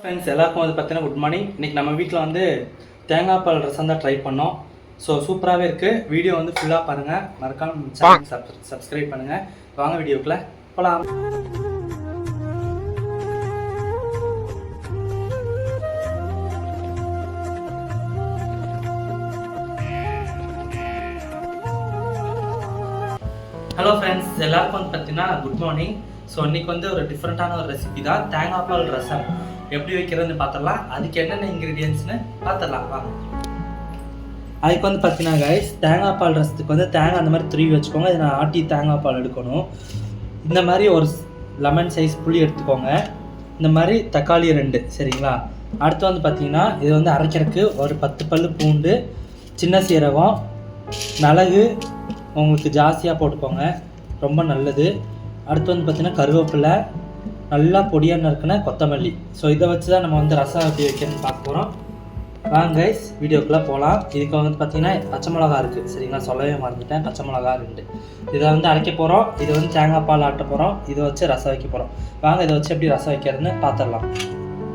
Friends எல்லாருக்கும் வந்து பார்த்தீங்கன்னா குட் மார்னிங். இன்றைக்கி நம்ம வீட்டில் வந்து தேங்காய் பால் ரசம் தான் ட்ரை பண்ணோம். ஸோ சூப்பராகவே இருக்குது. வீடியோ வந்து ஃபுல்லாக பாருங்கள், மறக்காம சேனல் சப்ஸ்கிரைப் பண்ணுங்கள். வாங்க வீடியோக்குள்ளே போகலாம். ஹலோ ஃப்ரெண்ட்ஸ், எல்லாருக்கும் வந்து பார்த்தீங்கன்னா குட் மார்னிங். ஸோ இன்றைக்கி வந்து ஒரு டிஃப்ரெண்ட்டான ஒரு ரெசிபி தான் தேங்காய் பால் ரசம். எப்படி வைக்கிறதுன்னு பார்த்துடலாம். அதுக்கு என்னென்ன இன்க்ரீடியன்ட்ஸ்னு பார்த்துடலாம் வாங்க. அதுக்கு வந்து பார்த்தீங்கன்னா கைஸ், தேங்காய் பால் ரசத்துக்கு வந்து தேங்காய் அந்த மாதிரி துருவி வச்சுக்கோங்க. இது நான் ஆட்டி தேங்காய் பால் எடுக்கணும். இந்த மாதிரி ஒரு லெமன் சைஸ் புளி எடுத்துக்கோங்க. இந்த மாதிரி தக்காளி 2 சரிங்களா. அடுத்து வந்து பார்த்தீங்கன்னா இது வந்து அரைக்கிறதுக்கு ஒரு 10 பல் பூண்டு, சின்ன சீரகம், மிளகு உங்களுக்கு ஜாஸ்தியாக போட்டுக்கோங்க, ரொம்ப நல்லது. அடுத்து வந்து பார்த்திங்கன்னா கருவேப்பிலை, நல்லா பொடியாக நறுக்குன கொத்தமல்லி. ஸோ இதை வச்சு தான் நம்ம வந்து ரசம் எப்படி வைக்கணும்னு பார்க்க போகிறோம். வாங்க கைஸ் வீடியோக்குள்ளே போகலாம். இதுக்கு வந்து பார்த்திங்கன்னா பச்சை மிளகா இருக்குது சரிங்களா, சொல்லவே மறந்துட்டேன். பச்சை மிளகா 2 இதை வந்து அரைக்க போகிறோம். இதை வந்து தேங்காய் பால் ஆட்ட போகிறோம். இதை வச்சு ரசம் வைக்க போகிறோம். வாங்க இதை வச்சு எப்படி ரசம் வைக்கிறதுன்னு பார்த்துடலாம்.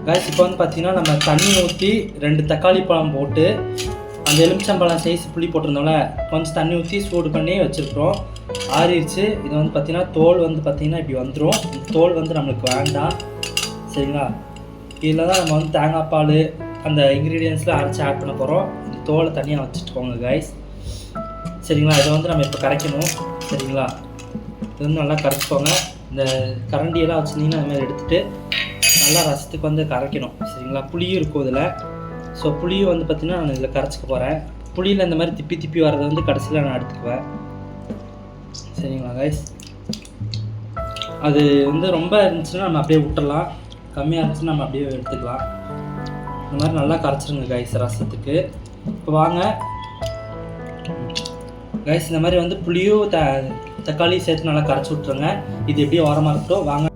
கைஸ் இப்போ வந்து பார்த்திங்கன்னா நம்ம தண்ணி ஊற்றி 2 தக்காளி பழம் போட்டு அந்த எலுமிச்சம்பழம் சைஸ் புளி போட்டிருந்தோம்ல, கொஞ்சம் தண்ணி ஊற்றி சூடு பண்ணி வச்சுருக்குறோம். ஆறிடுச்சு. இது வந்து பார்த்திங்கன்னா தோல் வந்து பார்த்திங்கன்னா இப்படி வந்துடும். தோல் வந்து நம்மளுக்கு வேண்டாம் சரிங்களா. இதில் தான் நம்ம வந்து தேங்காய் பால் அந்த இன்க்ரீடியன்ஸில் அரைச்சி ஆட் பண்ண போகிறோம். இந்த தோலை தனியாக வச்சுட்டுக்கோங்க கைஸ் சரிங்களா. இதை வந்து நம்ம இப்போ கரைக்கணும் சரிங்களா. இது வந்து நல்லா கரைச்சிக்கோங்க. இந்த கரண்டியெல்லாம் வச்சுருந்தீங்கன்னா அது மாதிரி எடுத்துகிட்டு நல்லா ரசத்துக்கு வந்து கரைக்கணும் சரிங்களா. புளியும் இருக்கும் இதில். ஸோ புளியும் வந்து பார்த்திங்கன்னா நான் இதில் கரைச்சிக்க போகிறேன். புளியில் இந்த மாதிரி திப்பி திப்பி வர்றதை வந்து கடைசியில் நான் எடுத்துக்குவேன் சரிங்களா கைஸ். அது வந்து ரொம்ப இருந்துச்சுன்னா நம்ம அப்படியே விட்டுடலாம், கம்மியாக இருந்துச்சுன்னா நம்ம அப்படியே எடுத்துக்கலாம். இந்த மாதிரி நல்லா கரைச்சிருங்க கைஸ் ரசத்துக்கு. இப்போ வாங்க கைஸ், இந்த மாதிரி வந்து புளியும் தக்காளி சேர்த்து நல்லா கரைச்சி விட்ருங்க. இது எப்படியும் ஓரமாக இருக்கட்டும். வாங்க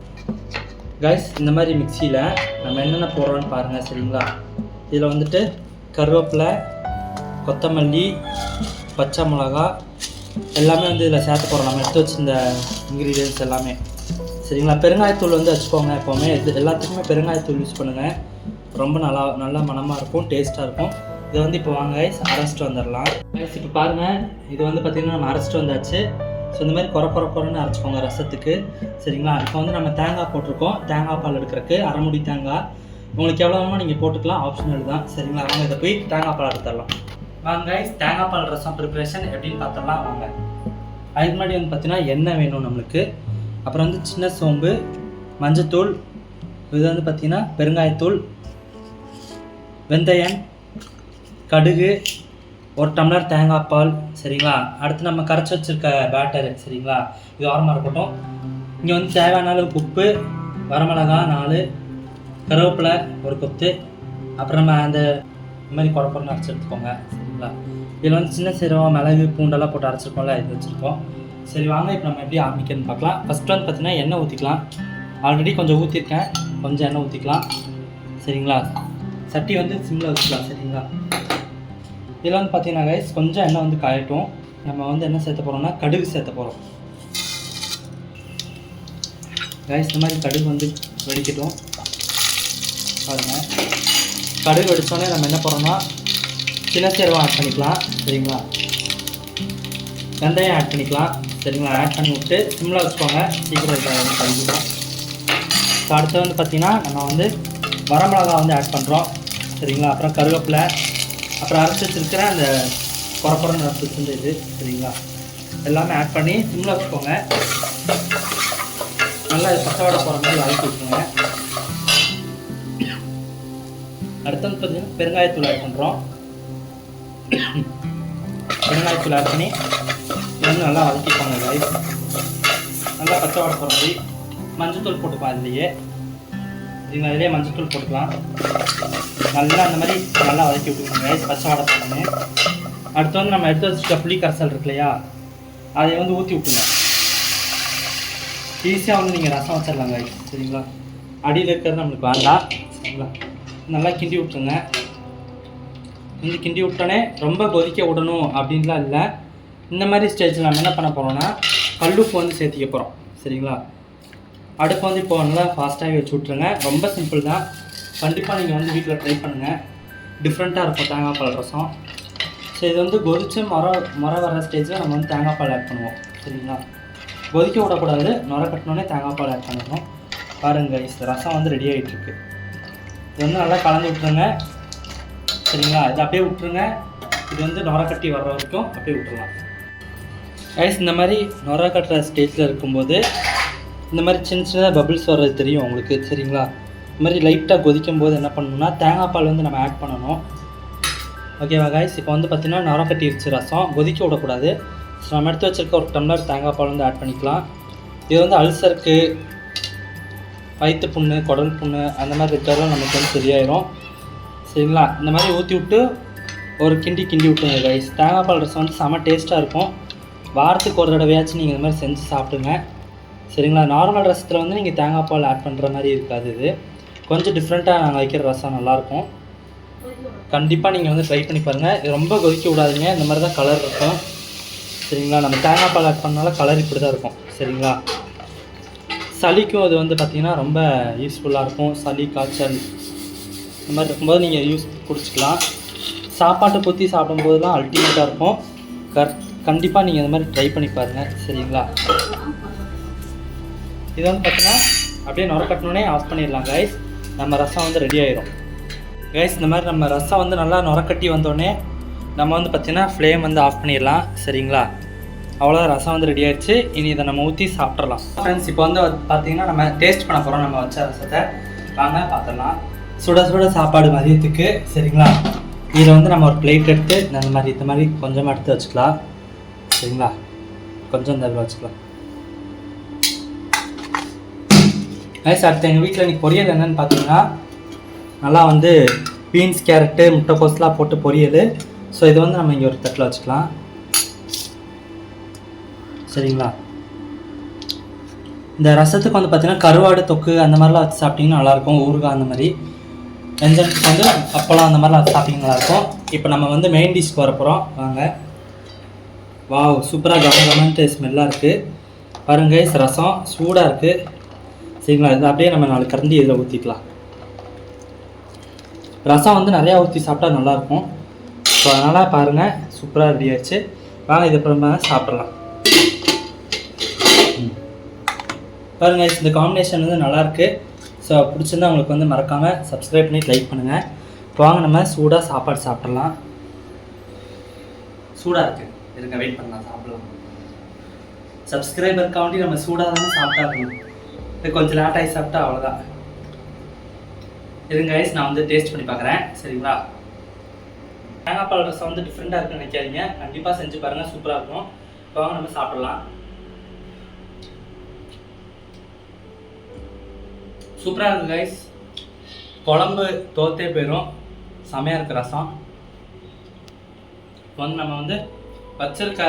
கைஸ், இந்த மாதிரி மிக்சியில் நம்ம என்னென்ன போடுறோன்னு பாருங்கள் சரிங்களா. இதில் வந்துட்டு கருவேப்பிலை, கொத்தமல்லி, பச்சை மிளகா எல்லாமே வந்து இதில் சேர்த்து போகிறோம். நம்ம எடுத்து வச்சு இந்த இன்க்ரீடியன்ட்ஸ் எல்லாமே சரிங்களா. பெருங்காயத்தூள் வந்து வச்சுக்கோங்க. எப்போவுமே எல்லாத்துக்குமே பெருங்காயத்தூள் யூஸ் பண்ணுங்கள். ரொம்ப நல்லா மணமாக இருக்கும், டேஸ்ட்டாக இருக்கும். இதை வந்து இப்போ வாங்க கைஸ் அரைச்சிட்டு வந்துடலாம். கைஸ் இப்போ பாருங்கள், இது வந்து பார்த்திங்கன்னா நம்ம அரைச்சிட்டு வந்தாச்சு. ஸோ இந்த மாதிரி குறைன்னு அரைச்சிக்கோங்க ரசத்துக்கு சரிங்களா. இப்போ வந்து நம்ம தேங்காய் போட்டிருக்கோம். தேங்காய் பால் எடுக்கிறதுக்கு அரை முடி தேங்காய். உங்களுக்கு எவ்வளோ வேணுமோ நீங்கள் போட்டுக்கலாம், ஆப்ஷனல் தான் சரிங்களா. வாங்க இதை போய் தேங்காய் பால் எடுத்துடலாம். வாங்க கைஸ், தேங்காய் பால் ரசம் ப்ரிப்ரேஷன் எப்படின்னு பார்த்துடலாம் வாங்க. அதுக்கு முன்னாடி வந்து பார்த்தீங்கன்னா எண்ணெய் வேணும் நம்மளுக்கு. அப்புறம் வந்து சின்ன சோம்பு, மஞ்சத்தூள், இது வந்து பார்த்திங்கன்னா பெருங்காயத்தூள், வெந்தயம், கடுகு, 1 டம்ளர் தேங்காய் பால் சரிங்களா. அடுத்து நம்ம கரைச்சி வச்சுருக்க பேட்டரு சரிங்களா. இது ஓரமாக இருக்கட்டும். இங்கே வந்து தேவையான அளவு உப்பு, வரமிளகா 4, கருவேப்பிலை 1 கொத்து, அப்புறம் நம்ம அந்த மாதிரி குறைன்னு அரைச்சி எடுத்துக்கோங்க சரிங்களா. இதில் வந்து சின்ன சீரகம், மிளகு, பூண்டெல்லாம் போட்டு அரைச்சிருக்கோம்ல, இது வச்சுருக்கோம். சரி வாங்க இப்போ நம்ம எப்படி ஆரம்பிக்கணும்னு பார்க்கலாம். ஃபஸ்ட்டு வந்து பார்த்திங்கன்னா எண்ணெய் ஊற்றிக்கலாம். ஆல்ரெடி கொஞ்சம் ஊற்றிருக்கேன், கொஞ்சம் எண்ணெய் ஊற்றிக்கலாம் சரிங்களா. சட்டி வந்து சிம்மில் வச்சுக்கலாம் சரிங்களா. இதில் வந்து பார்த்திங்கன்னா கைஸ் கொஞ்சம் எண்ணெய் வந்து காயட்டும். நம்ம வந்து என்ன சேர்த்த போகிறோம்னா கடுகு சேர்த்த போகிறோம் கைஸ். இந்த மாதிரி கடுகு வந்து வெடிக்கட்டும் பாருங்கள். கடுகு வெடித்தோடனே நம்ம என்ன போகிறோம்னா சின்ன சீரகம் ஆட் பண்ணிக்கலாம் சரிங்களா. வெந்தயம் ஆட் பண்ணிக்கலாம் சரிங்களா. ஆட் பண்ணி விட்டு சிம்மில் வச்சுக்கோங்க, சீக்கிரம் கழிக்கலாம். ஸோ அடுத்து வந்து பார்த்திங்கன்னா நம்ம வந்து வரமிளகா வந்து ஆட் பண்ணுறோம் சரிங்களா. அப்புறம் கருவேப்பிலை, அப்புறம் அரைச்சி வச்சுருக்கிற அந்த குறைன்னு அரைச்சி வச்சுருந்த இது சரிங்களா. எல்லாமே ஆட் பண்ணி சிம்மில் வச்சுக்கோங்க. நல்லா இது பச்சைவாடை போகிற மாதிரி வதக்கி விட்டுருங்க. அடுத்து வந்து பார்த்திங்கன்னா பெருங்காயத்தூள் ஆட் பண்ணுறோம். பெருங்காயத்தூள் ஆட் பண்ணி இது வந்து நல்லா வதக்கிக்கோங்க கைஸ். நல்லா பச்சை வாடை போகிற மாதிரி. மஞ்சத்தூள் போட்டுக்கலாம் இதுலேயே சரிங்களா. இதுலேயே மஞ்சத்தூள் போட்டுக்கலாம். நல்லா அந்த மாதிரி நல்லா வதக்கி விட்டுக்கோங்க கைஸ், பச்சை வாடை போடணும். அடுத்து வந்து நம்ம எடுத்து வச்சுருக்க புளி கரைசல் இருக்கு இல்லையா, அதை வந்து ஊற்றி விட்டுங்க. ஈஸியாக வந்து நீங்கள் ரசம் வச்சிடலாம் கைஸ் சரிங்களா. அடியில் இருக்கிறது நம்மளுக்கு வேண்டாம் சரிங்களா. நல்லா கிண்டி விட்டுருங்க. இந்த கிண்டி விட்டோன்னே ரொம்ப கொதிக்க விடணும் அப்படின்லாம் இல்லை. இந்த மாதிரி ஸ்டேஜில் நம்ம என்ன பண்ண போகிறோம்னா கல்லுப்பு வந்து சேர்த்திக்க போகிறோம் சரிங்களா. அடுப்பு வந்து இப்போ நல்லா ஃபாஸ்ட்டாகவே வச்சு விட்ருங்க. ரொம்ப சிம்பிள் தான். கண்டிப்பாக நீங்கள் வந்து வீட்டில் ட்ரை பண்ணுங்கள். டிஃப்ரெண்ட்டாக இருக்கும் தேங்காய் பால் ரசம். ஸோ இது வந்து கொதித்து முறை வர ஸ்டேஜில் நம்ம வந்து தேங்காய் பால் ஆட் பண்ணுவோம். சரிங்களா, கொதிக்க விடக்கூடாது. நுரை கட்டினோடனே தேங்காய் பால் ஆட் பண்ணணும். பாருங்கள் கைஸ், ரசம் வந்து ரெடி ஆகிட்டுருக்கு. இது வந்து நல்லா கலந்து விட்டுருங்க. சரிங்களா, இது அப்படியே விட்டுருங்க. இது வந்து நுரை கட்டி வர்ற வரைக்கும் அப்படியே விட்டுருலாம். கைஸ், இந்த மாதிரி நுரை கட்டுற ஸ்டேஜில் இருக்கும்போது இந்த மாதிரி சின்ன சின்னதாக பபிள்ஸ் வர்றது தெரியும் உங்களுக்கு. சரிங்களா, இந்த மாதிரி லைட்டாக கொதிக்கும் போது என்ன பண்ணணும்னா தேங்காய் பால் வந்து நம்ம ஆட் பண்ணணும். ஓகேவா கைஸ், இப்போ வந்து பார்த்திங்கன்னா நுரை கட்டிடுச்சு ரசம். கொதிக்க விடக்கூடாது. ஸோ நம்ம எடுத்து வச்சுருக்க ஒரு டம்ளர் தேங்காய் பால் வந்து ஆட் பண்ணிக்கலாம். இது வந்து அல்சருக்கு, வயிற்று புண்ணு, குடல் புண்ணு அந்த மாதிரி இருக்கிறதெல்லாம் நமக்கு வந்து சரியாயிடும். சரிங்களா, இந்த மாதிரி ஊற்றி விட்டு ஒரு கிண்டி விட்டுங்க கைஸ். தேங்காய் பால் ரசம் வந்து செம்ம டேஸ்ட்டாக இருக்கும். வாரத்துக்கு ஒரு தடவையாச்சும் நீங்கள் இந்த மாதிரி செஞ்சு சாப்பிடுங்க. சரிங்களா, நார்மல் ரசத்தில் வந்து நீங்கள் தேங்காய் பால் ஆட் பண்ணுற மாதிரி இருக்காது. இது கொஞ்சம் டிஃப்ரெண்ட்டாக நாங்கள் வைக்கிற ரசம் நல்லாயிருக்கும். கண்டிப்பாக நீங்கள் வந்து ட்ரை பண்ணி பாருங்கள். இது ரொம்ப கொதிக்க விடாதீங்க. இந்த மாதிரி தான் கலர் இருக்கும். சரிங்களா, நம்ம தேங்காய் பால் ஆட் பண்ணால கலர் இப்படி தான் இருக்கும். சரிங்களா, சளிக்கும் அது வந்து பார்த்திங்கன்னா ரொம்ப யூஸ்ஃபுல்லாக இருக்கும். சளி, காய்ச்சல் இந்த மாதிரி இருக்கும்போது நீங்கள் குடிச்சிக்கலாம். சாப்பாட்டை ஊற்றி சாப்பிடும்போது தான் அல்டிமேட்டாக இருக்கும். கண்டிப்பாக நீங்கள் இந்த மாதிரி ட்ரை பண்ணி பாருங்கள். சரிங்களா, இது வந்து பார்த்திங்கன்னா அப்படியே நுரை கட்டினோடனே ஆஃப் பண்ணிடலாம் கைஸ். நம்ம ரசம் வந்து ரெடி ஆயிரும் கைஸ். இந்த மாதிரி நம்ம ரசம் வந்து நல்லா நுரை கட்டி வந்தோடனே நம்ம வந்து பார்த்திங்கன்னா ஃப்ளேம் வந்து ஆஃப் பண்ணிடலாம். சரிங்களா, அவ்வளோதான், ரசம் வந்து ரெடி ஆகிடுச்சு. இனி இதை நம்ம ஊற்றி சாப்பிட்றலாம். ஃப்ரெண்ட்ஸ், இப்போ வந்து பார்த்திங்கன்னா நம்ம டேஸ்ட் பண்ண போகிறோம் நம்ம வச்ச ரசத்தை. வாங்க பார்த்துடலாம். சுட சுட சாப்பாடு மதியத்துக்கு. சரிங்களா, இதில் வந்து நம்ம ஒரு பிளேட் எடுத்து இந்த மாதிரி கொஞ்சமாக எடுத்து வச்சுக்கலாம். சரிங்களா, கொஞ்சம் இந்த வச்சுக்கலாம் கைஸ். அடுத்து எங்கள் வீட்டில் இன்றைக்கி பொரியல் என்னென்னு பார்த்தீங்கன்னா நல்லா வந்து பீன்ஸ், கேரட்டு, முட்டைக்கோஸ்லாம் போட்டு பொரியல். ஸோ இது வந்து நம்ம இங்கே ஒரு தட்டில் வச்சுக்கலாம். சரிங்களா, இந்த ரசத்துக்கு வந்து பார்த்திங்கன்னா கருவாடு தொக்கு அந்த மாதிரிலாம் வச்சு சாப்பிட்டிங்கன்னா நல்லாயிருக்கும். ஊறுகாய் அந்த மாதிரி வெஞ்சனத்துக்கு வந்து அப்பளம் அந்த மாதிரிலாம் வச்சு சாப்பிட்டிங்கன்னா நல்லாயிருக்கும். இப்போ நம்ம வந்து மெயின் டிஷ்க்கு வர போகிறோம். வாங்க. வாவ், சூப்பராக கமன்ட்டு ஸ்மெல்லாக இருக்குது. பாருங்க கைஸ், ரசம் சூடாக இருக்குது. சரிங்களா, இது அப்படியே நம்ம 4 கரண்டி இதில் ஊற்றிக்கலாம். ரசம் வந்து நிறையா ஊற்றி சாப்பிட்டா நல்லாயிருக்கும். ஸோ அதனால் பாருங்கள், சூப்பராக ரெடி ஆகிடுச்சு. வாங்க இதை அப்புறமா சாப்பிட்றலாம். பாருங்கள், இந்த காம்பினேஷன் வந்து நல்லாயிருக்கு. ஸோ பிடிச்சிருந்தா உங்களுக்கு வந்து மறக்காமல் சப்ஸ்கிரைப் பண்ணி லைக் பண்ணுங்கள். வாங்க நம்ம சூடாக சாப்பாடு சாப்பிட்றலாம். சூடாக இருக்குது, இருங்க வெயிட் பண்ணலாம், சாப்பிட்லாம். சப்ஸ்கிரைபருக்காண்டி நம்ம சூடாக தானே சாப்பிட்டாக்கணும். இது கொஞ்சம் லேட் ஆகி சாப்பிட்டா அவ்வளோதான். இருங்க கைஸ், நான் வந்து டேஸ்ட் பண்ணி பார்க்குறேன். சரிங்களா, தேங்காய் பால் ரசம் வந்து டிஃப்ரெண்ட்டாக இருக்குன்னு நினைக்காதீங்க. கண்டிப்பாக செஞ்சு பாருங்கள், சூப்பராக இருக்கும். இப்போ வாங்க நம்ம சாப்பிட்லாம். சூப்பராக இருக்குது கைஸ். குழம்பு தோத்தே போயிடும். செமையாக இருக்குது ரசம். வந்து நம்ம வந்து வச்சிருக்க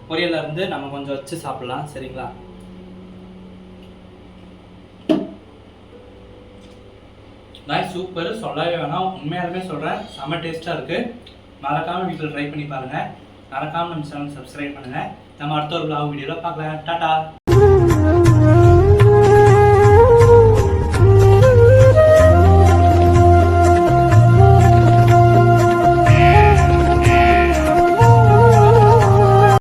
பொரியலேருந்து நம்ம கொஞ்சம் வச்சு சாப்பிட்லாம். சரிங்களா, நான் சூப்பர், சொல்லவே வேணாம். உண்மையாலுமே சொல்கிறேன், செம்ம டேஸ்ட்டாக இருக்குது. மறக்காமல் வீட்டில் ட்ரை பண்ணி பாருங்கள். மறக்காமல் நம்ம சேனல் சப்ஸ்கிரைப் பண்ணுங்கள். நம்ம அடுத்த ஒரு vlog வீடியோவில் பார்க்கலாம். டாட்டா.